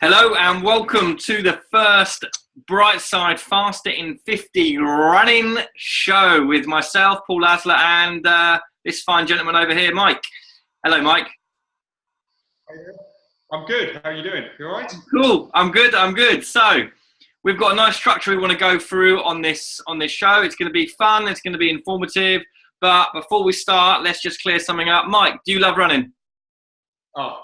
Hello and welcome to the first Brightside Faster in 50 running show with myself, Paul Lasler, and this fine gentleman over here, Mike. Hello, Mike. I'm good. How are you doing? You all right? Cool. I'm good. So we've got a nice structure we want to go through on this show. It's going to be fun. It's going to be informative. But before we start, let's just clear something up. Mike, do you love running? Oh,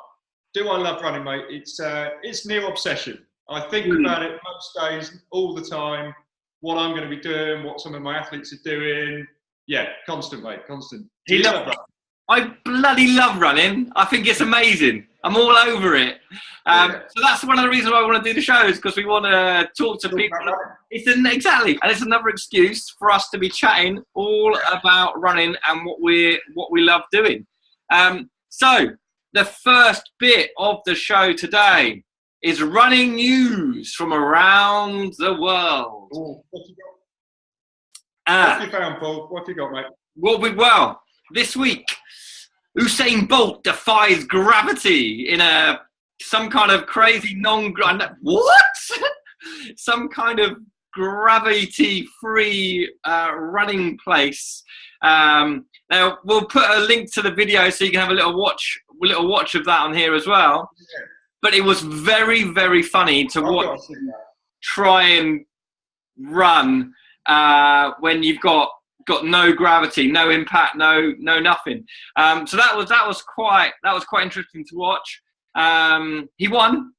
do I love running, mate? It's near obsession. I think about it most days, all the time, what I'm going to be doing, what some of my athletes are doing. Yeah, constant, mate, constant. Do you love running? I bloody love running. I think it's amazing. I'm all over it. So that's one of the reasons why I want to do the show, is because we want to talk to people. Exactly, and it's another excuse for us to be chatting all about running and what we love doing. So the first bit of the show today is running news from around the world. Ooh, what have you found, Paul? What have you got, mate? Well, this week, Usain Bolt defies gravity in some kind of crazy some kind of gravity-free running place. Now we'll put a link to the video so you can have a little watch of that on here as well. Yeah. But it was very, very funny to watch try and run when you've got no gravity, no impact, no nothing. So that was quite interesting to watch. He won.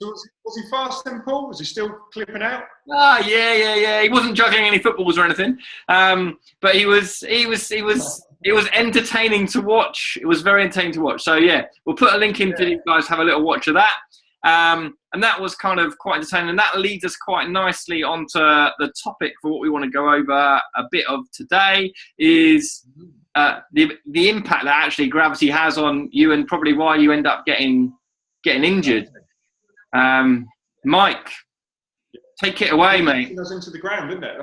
So was he fast then, Paul? Was he still clipping out? Yeah. He wasn't juggling any footballs or anything. But he was entertaining to watch. It was very entertaining to watch. So yeah, we'll put a link in for you guys, have a little watch of that. And that was kind of quite entertaining. And that leads us quite nicely onto the topic for what we want to go over a bit of today is the impact that actually gravity has on you and probably why you end up getting injured. Mike, take it away, mate. It goes into the ground, isn't it?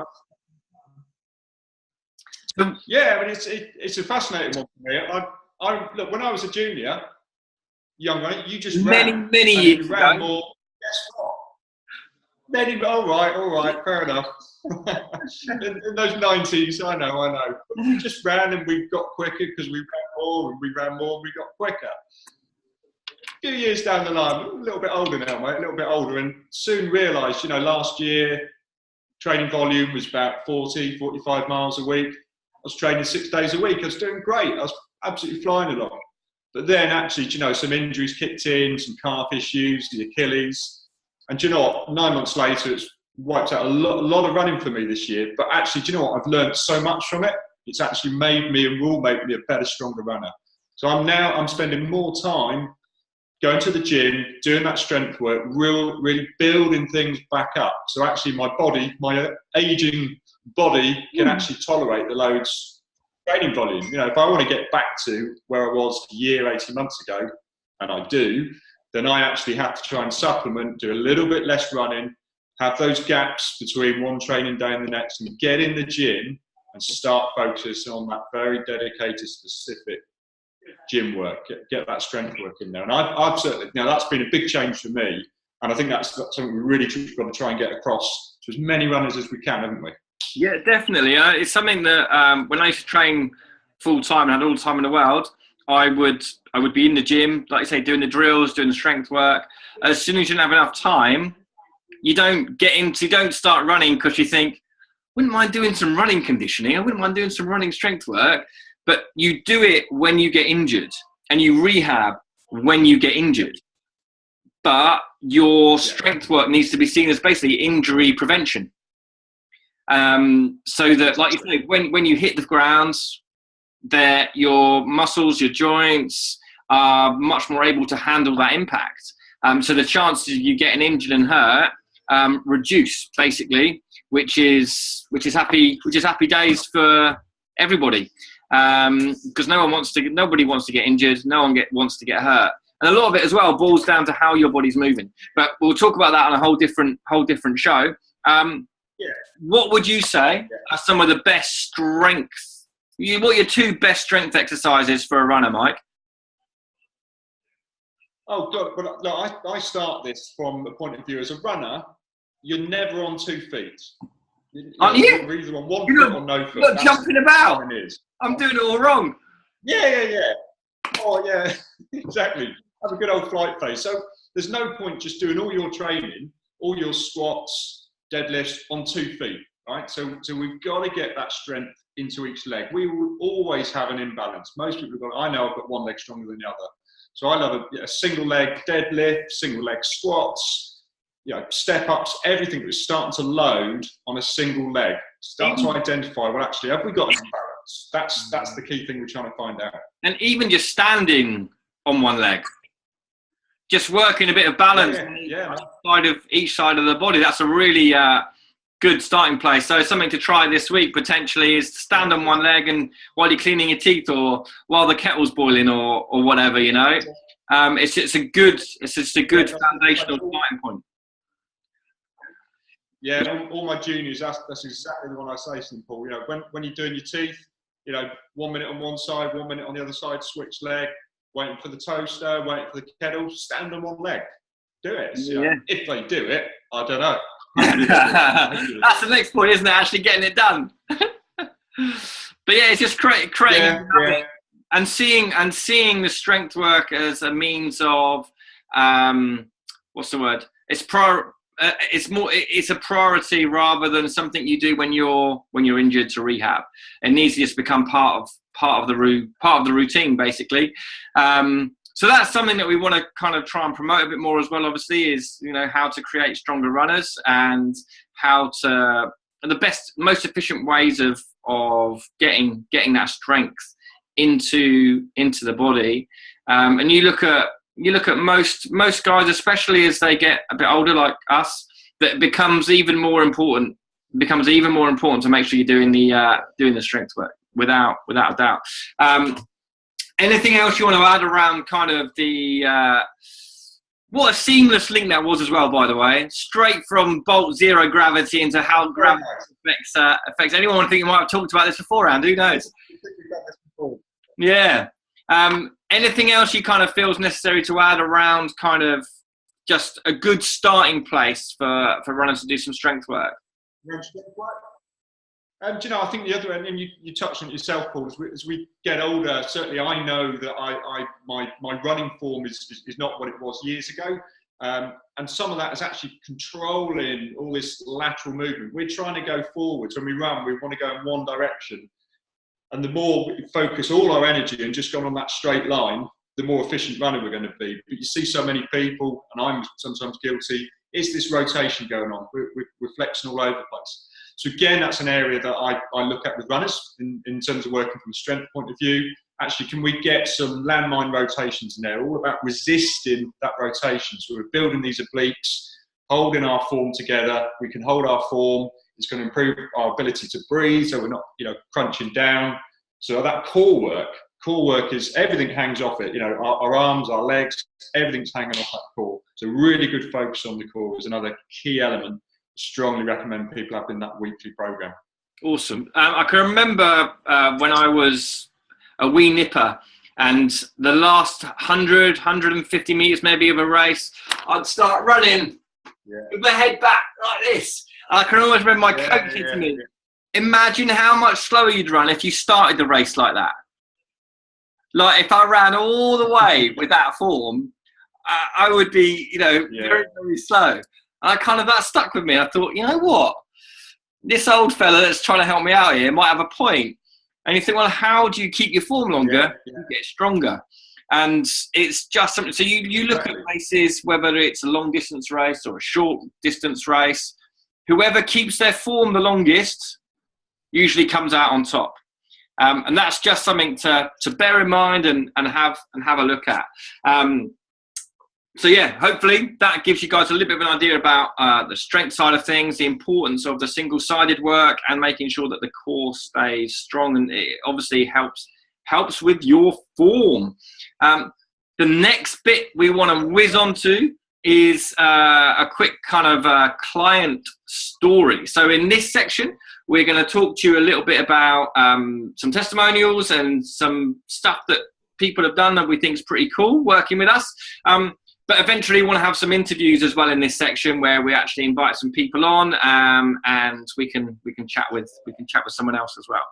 So, yeah, I mean, it's a fascinating one for me. I look, when I was a junior, young, right, you just ran. Many years ago. More. Guess what? All right, fair enough. in those 90s, I know. But we just ran and we got quicker because we ran more and we got quicker. A few years down the line, a little bit older now, mate, and soon realised, last year, training volume was about 40, 45 miles a week. I was training 6 days a week. I was doing great. I was absolutely flying along. But then actually, some injuries kicked in, some calf issues, the Achilles. And 9 months later, it's wiped out a lot of running for me this year. But actually, I've learned so much from it. It's actually made me and will make me a better, stronger runner. So I'm spending more time going to the gym, doing that strength work, really building things back up. So actually my aging body can actually tolerate the loads training volume. If I want to get back to where I was a year, 18 months ago, and I do, then I actually have to try and supplement, do a little bit less running, have those gaps between one training day and the next, and get in the gym and start focusing on that very dedicated, specific gym work, get that strength work in there. And I've certainly, that's been a big change for me. And I think that's something we really got to try and get across to as many runners as we can, haven't we? Yeah, definitely. It's something that when I used to train full time and had all the time in the world, I would be in the gym, like you say, doing the drills, doing the strength work. As soon as you don't have enough time, you don't start running because you think, wouldn't mind doing some running conditioning. I wouldn't mind doing some running strength work. But you do it when you get injured and you rehab when you get injured. But your strength work needs to be seen as basically injury prevention. So that, like you say, when you hit the ground, that your muscles, your joints are much more able to handle that impact. So the chances of you getting injured and hurt reduce, basically, which is happy days for everybody. Because nobody wants to get injured, no one wants to get hurt, and a lot of it as well boils down to how your body's moving. But we'll talk about that on a whole different show. What would you say are some of the best strength? What are your two best strength exercises for a runner, Mike? Oh, God, but look, I start this from the point of view as a runner, you're never on 2 feet. Aren't you? You're either on one foot or no foot. You're not jumping about. Is. I'm doing it all wrong. Yeah. Oh, yeah, exactly. Have a good old flight face. So there's no point just doing all your training, all your squats, deadlifts on 2 feet, right? So we've got to get that strength into each leg. We will always have an imbalance. Most people have got, I know I've got one leg stronger than the other. So I love a single leg deadlift, single leg squats, step ups, everything that's starting to load on a single leg. Start to identify, well, actually, have we got an imbalance? That's the key thing we're trying to find out. And even just standing on one leg, just working a bit of balance on each side of the body. That's a really good starting place. So something to try this week potentially is to stand on one leg and while you're cleaning your teeth or while the kettle's boiling or whatever, it's just a good foundational starting point. Yeah, all my juniors, that's exactly the one I say to them, Paul. When you're doing your teeth, 1 minute on one side, 1 minute on the other side, switch leg, waiting for the toaster, waiting for the kettle, stand on one leg. Do it. If they do it, I don't know. That's the next point, isn't it? Actually getting it done. But yeah, it's just creating and seeing the strength work as a means of what's the word? It's a priority rather than something you do when you're injured to rehab. It needs to just become part of the routine, basically. So that's something that we want to kind of try and promote a bit more as well. Obviously, is how to create stronger runners and the best, most efficient ways of getting that strength into the body. And you look at most guys, especially as they get a bit older, like us, that it becomes even more important to make sure you're doing the strength work without a doubt. Anything else you want to add around kind of what a seamless link that was as well, by the way, straight from Bolt zero gravity into how gravity affects anyone. I think you might have talked about this beforehand. Who knows? Yeah. Anything else you kind of feel is necessary to add around kind of just a good starting place for runners to do some strength work? I think the other end, and you touched on it yourself, Paul, as we get older, certainly I know that my running form is not what it was years ago. And some of that is actually controlling all this lateral movement. We're trying to go forwards. When we run, we want to go in one direction. And the more we focus all our energy and just go on that straight line, the more efficient runner we're going to be. But you see so many people, and I'm sometimes guilty, is this rotation going on? We're flexing all over the place. So again, that's an area that I look at with runners in terms of working from a strength point of view. Actually, can we get some landmine rotations in there? All about resisting that rotation. So we're building these obliques, holding our form together. We can hold our form. It's going to improve our ability to breathe, so we're not, crunching down. So that core work is everything hangs off it. Our arms, our legs, everything's hanging off that core. So really good focus on the core is another key element. Strongly recommend people having that weekly program. Awesome. I can remember when I was a wee nipper and the last 100, 150 meters maybe of a race, I'd start running with my head back like this. I can always remember my coach said to me, imagine how much slower you'd run if you started the race like that. Like if I ran all the way with that form, I would be, very, very slow. And that stuck with me. I thought, you know what? This old fella that's trying to help me out here might have a point. And you think, well, how do you keep your form longer? You get stronger. And it's just something. So you look at races, whether it's a long distance race or a short distance race, whoever keeps their form the longest usually comes out on top. And that's just something to bear in mind and have a look at. So yeah, hopefully that gives you guys a little bit of an idea about the strength side of things, the importance of the single-sided work and making sure that the core stays strong, and it obviously helps with your form. The next bit we want to whiz onto is a quick kind of client story. So in this section, we're going to talk to you a little bit about some testimonials and some stuff that people have done that we think is pretty cool working with us. But eventually we want to have some interviews as well in this section where we actually invite some people on, and we can chat with someone else as well.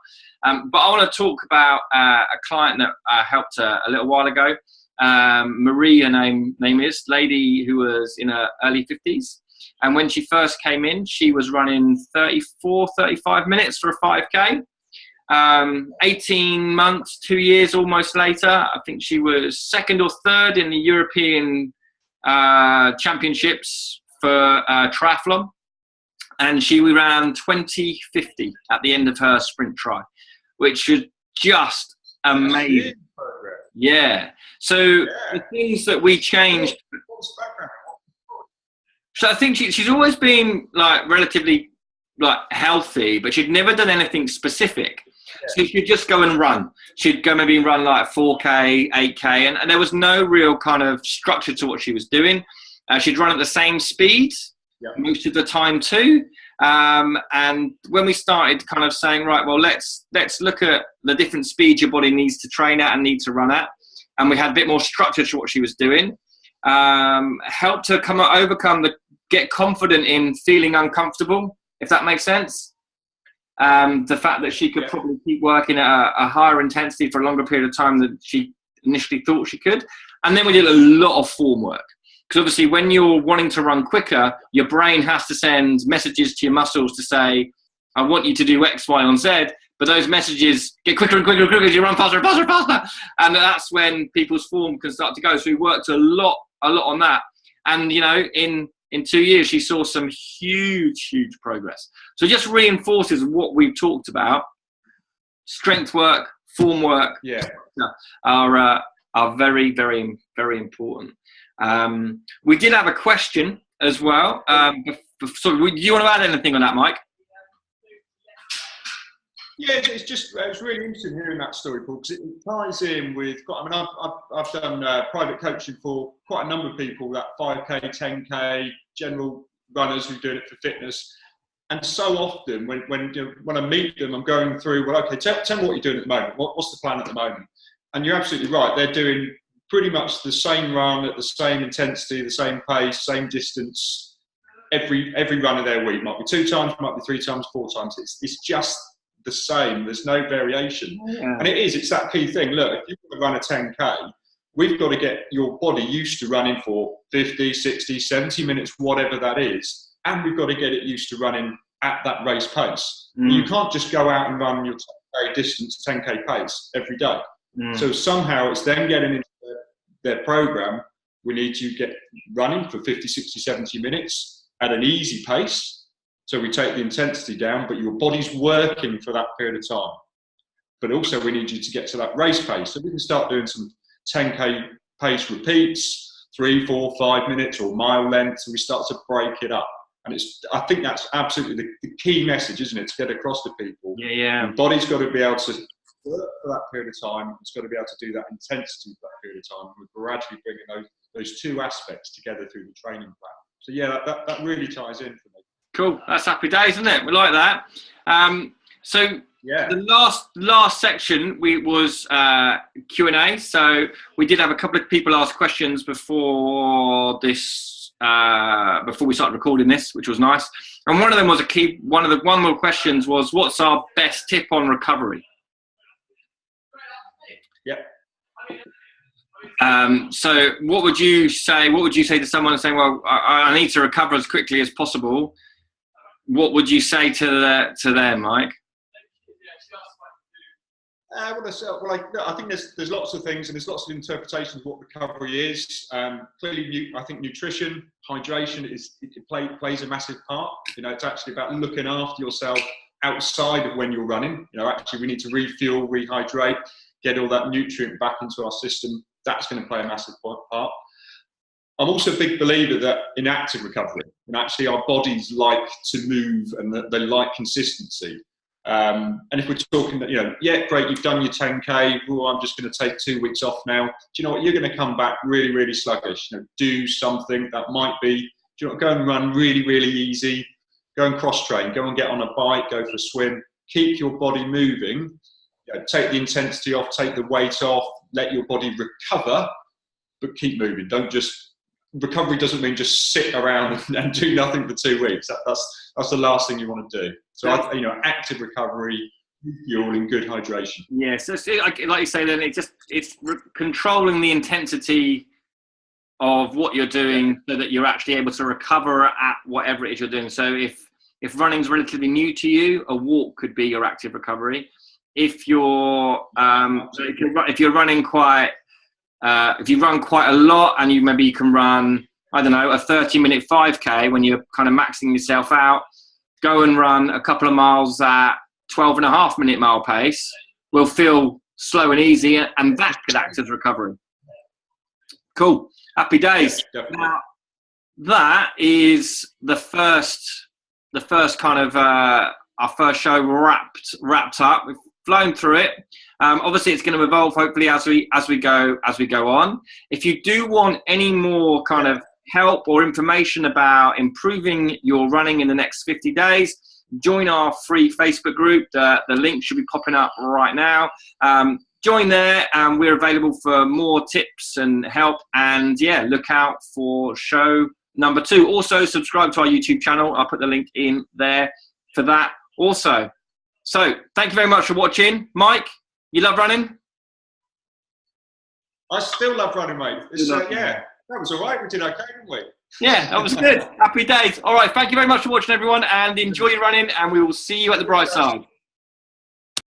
But I want to talk about a client that I helped a little while ago. Marie, her name is, lady who was in her early 50s. And when she first came in, she was running 35 minutes for a 5K. 18 months, 2 years almost later, I think she was second or third in the European championships for triathlon. And she ran 20:50 at the end of her sprint try, which was just amazing. Yeah. So the things that we changed. So I think she's always been like relatively like healthy, but she'd never done anything specific. So she'd just go and run. She'd go maybe run like 4K, 8K, and there was no real kind of structure to what she was doing. She'd run at the same speed most of the time too. And when we started kind of saying, right, well, let's look at the different speeds your body needs to train at and need to run at, and we had a bit more structure to what she was doing, helped her get confident in feeling uncomfortable, if that makes sense. The fact that she could probably keep working at a higher intensity for a longer period of time than she initially thought she could. And then we did a lot of form work. Because obviously when you're wanting to run quicker, your brain has to send messages to your muscles to say, I want you to do X, Y, and Z. But those messages get quicker and quicker and quicker as you run faster and faster and faster. And that's when people's form can start to go. So we worked a lot on that. And, you know, in 2 years, she saw some huge progress. So it just reinforces what we've talked about. Strength work, form work are very, very, very important. We did have a question as well. So do you want to add anything on that, Mike? Yeah, it's really interesting hearing that story, Paul, because it ties in with. I mean, I've done private coaching for quite a number of people, that 5K, 10K, general runners who are doing it for fitness, and so often when I meet them, I'm going through, well, okay, tell me what you're doing at the moment. What's the plan at the moment? And you're absolutely right. They're doing pretty much the same run at the same intensity, the same pace, same distance every run of their week. Might be 2 times, might be 3 times, 4 times. It's just the same. There's no variation. And it's that key thing. Look, if you want to run a 10K, we've got to get your body used to running for 50, 60, 70 minutes, whatever that is. And we've got to get it used to running at that race pace. You can't just go out and run your 10K distance, 10K pace every day. So somehow it's then getting into their program. We need to get running for 50, 60, 70 minutes at an easy pace. So we take the intensity down, but your body's working for that period of time. But also we need you to get to that race pace. So we can start doing some 10K pace repeats, 3, 4, 5 minutes or mile length. So we start to break it up. And I think that's absolutely the key message, isn't it? To get across to people. Your body's got to be able to work for that period of time. It's got to be able to do that intensity for that period of time. We're gradually bringing those two aspects together through the training plan. So yeah, that really ties in for me. Cool. That's happy days, isn't it? We like that. So the last section was Q&A. So we did have a couple of people ask questions before this, before we started recording this, which was nice. And one of them was one of the questions was, what's our best tip on recovery? So what would you say to someone saying, well, I need to recover as quickly as possible? What would you say to them, Mike? I think there's lots of things and there's lots of interpretations of what recovery is. Clearly, I think nutrition, hydration plays a massive part. You know, it's actually about looking after yourself outside of when you're running. You know, actually we need to refuel, rehydrate, get all that nutrient back into our system. That's going to play a massive part. I'm also a big believer that in active recovery, and actually our bodies like to move and that they like consistency. And if we're talking that, great, you've done your 10K, I'm just going to take 2 weeks off now. Do you know what? You're going to come back really, really sluggish. Do something that might be, go and run really, really easy. Go and cross train, go and get on a bike, go for a swim. Keep your body moving. Take the intensity off, take the weight off, let your body recover, but keep moving. Don't just recovery doesn't mean just sit around and do nothing for 2 weeks. That's the last thing you want to do. So active recovery, fuel and good hydration. Yeah, so like you say, then it's controlling the intensity of what you're doing so that you're actually able to recover at whatever it is you're doing. So if running's relatively new to you, a walk could be your active recovery. If you're if you run quite a lot, and you can run, I don't know, a 30-minute 5K when you're kind of maxing yourself out, go and run a couple of miles at 12.5-minute mile pace will feel slow and easy, and that could act as recovery. Cool. Happy days. Now, that is the first kind of our first show wrapped up. We've flown through it. Obviously, it's going to evolve hopefully as we go on. If you do want any more kind of help or information about improving your running in the next 50 days, join our free Facebook group. The link should be popping up right now. Join there, and we're available for more tips and help. And yeah, look out for show number 2. Also, subscribe to our YouTube channel. I'll put the link in there for that also. So thank you very much for watching. Mike, you love running? I still love running, mate. That was all right. We did okay, didn't we? Yeah, that was good. Happy days. All right, thank you very much for watching, everyone, and enjoy your running, and we will see you at the bright side.